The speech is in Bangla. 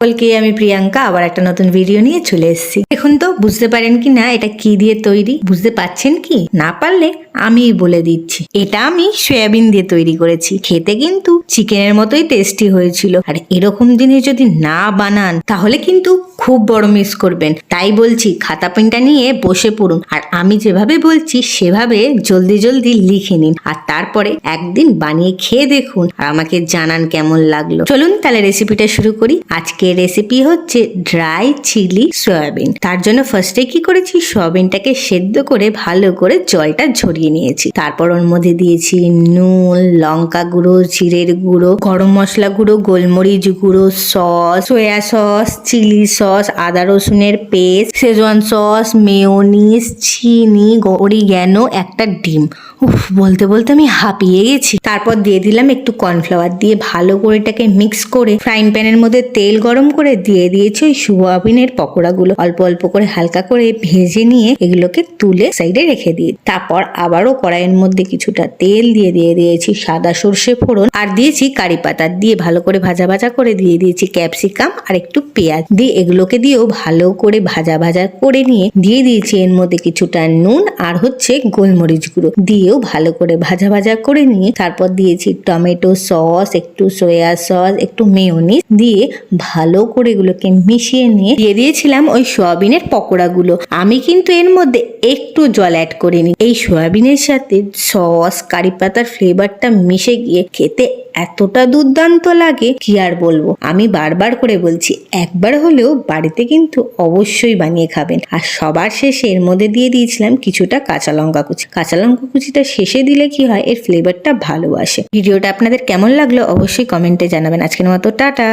সকলকে আমি প্রিয়াঙ্কা আবার একটা নতুন ভিডিও নিয়ে চলে এসেছি। এখন তো বুঝতে পারেন কি না এটা কি দিয়ে তৈরি, বুঝতে পারছেন কি? না পারলে আমিই বলে দিচ্ছি। এটা আমি সয়াবিন দিয়ে তৈরি করেছি। খেতে কিন্তু চিকেনের মতোই টেস্টি হয়েছিল। আর এরকম জিনিস যদি না বানান তাহলে কিন্তু খুব বড় মিস করবেন। তাই বলছি খাতা পেনটা নিয়ে বসে পড়ুন, আর আমি যেভাবে বলছি সেভাবে জলদি জলদি লিখে নিন, আর তারপরে একদিন বানিয়ে খেয়ে দেখুন আর আমাকে জানান কেমন লাগলো। চলুন তাহলে রেসিপিটা শুরু করি। আজকে রেসিপি হচ্ছে ড্রাই চিলি সয়াবিন। তার জন্য ফার্স্টে কি করেছি, সয়াবিনটাকে সেদ্ধ করে ভালো করে জলটা ঝরিয়ে নিয়েছি। তারপর ওর মধ্যে দিয়েছি নুন, লঙ্কা গুঁড়ো, জিরের গুঁড়ো, গরম মশলা গুঁড়ো, গোলমরিচ গুঁড়ো, sauce, soy sauce, chilli sauce, আদা রসুনের পেস্ট, শেজওয়ান সস, মেয়োনিজ, চিনি, অরিগ্যানো, একটা ডিম। বলতে বলতে আমি হাঁপিয়ে গেছি। তারপর দিয়ে দিলাম একটু কর্নফ্লাওয়ার, দিয়ে ভালো করে এটাকে মিক্স করে ফ্রাইং প্যানের মধ্যে তেল গরম করে দিয়ে দিয়েছি ওই সয়াবিনের পকোড়াগুলো। অল্প অল্প করে হালকা করে ভেজে নিয়ে এগুলোকে তুলে সাইডে রেখে দিই। তারপর আবারও কড়াইয়ের মধ্যে কিছুটা তেল দিয়ে দিয়েছি সাদা সর্ষে ফোড়ন, আর দিয়েছি কারি পাতা, দিয়ে ভালো করে ভাজা ভাজা করে দিয়ে দিয়েছি ক্যাপসিকাম আর একটু পেঁয়াজ, দিয়ে এগুলোকে দিয়েও ভালো করে ভাজা ভাজা করে নিয়ে দিয়ে দিয়েছি এর মধ্যে কিছুটা নুন আর হচ্ছে গোলমরিচ গুঁড়ো, দিয়েও ভালো করে ভাজা ভাজা করে নিয়ে তারপর দিয়েছি টমেটো সস, একটু সয়া সস, একটু মেয়োনিজ, দিয়ে ভালো করে এগুলোকে মিশিয়ে নিয়ে দিয়ে দিয়েছিলাম ওই সয়াবিনের পকোড়াগুলো। আমি কিন্তু এর মধ্যে একটু জল অ্যাড করিনি। এই সয়াবিনের সাথে সস কারি পাতার ফ্লেভারটা মিশে গিয়ে খেতে এতটা দুর্দান্ত লাগে কি আর বলবো। আমি বারবার করে বলছি একবার হলেও বাড়িতে কিন্তু অবশ্যই বানিয়ে খাবেন। আর সবার শেষে এর মধ্যে দিয়ে দিয়েছিলাম কিছুটা কাঁচা লঙ্কা কুচি। কাঁচা লঙ্কা কুচিটা শেষে দিলে কি হয়, এর ফ্লেভারটা ভালো আসে। ভিডিওটা আপনাদের কেমন লাগলো অবশ্যই কমেন্টে জানাবেন। আজকের মতো টাটা।